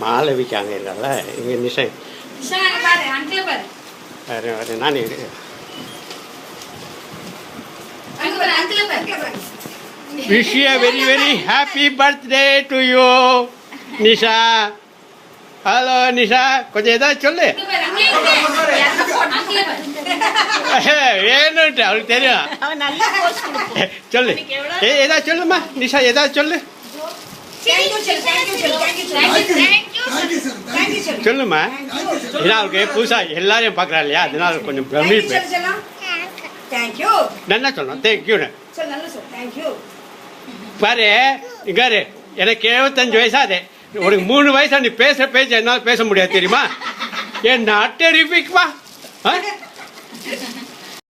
மாலை விற்காங்க இல்லைல்ல இங்கே நிஷா நான் wish you a very very happy birthday to you Nisha. Hello Nisha, கொஞ்சம் ஏதாவது சொல்லு. வேணும்ட்டு அவளுக்கு தெரியும். சொல்லு, ஏதாவது சொல்லுமா நிஷா, ஏதாவது சொல்லு. சொல்லுமா. ஏன்னா அவளுக்கு புதுசா எல்லாரையும் பார்க்குறா இல்லையா, அதனால கொஞ்சம் பிரமிப்பு. நல்லா சொல்லணும் தேங்க்யூன்னு பாரு. இங்காரு எனக்கு 75 வயசாது, உனக்கு 3 வயசா நீ பேச என்னால் பேச முடியாது தெரியுமா? என்ன டெரிஃபிக்மா.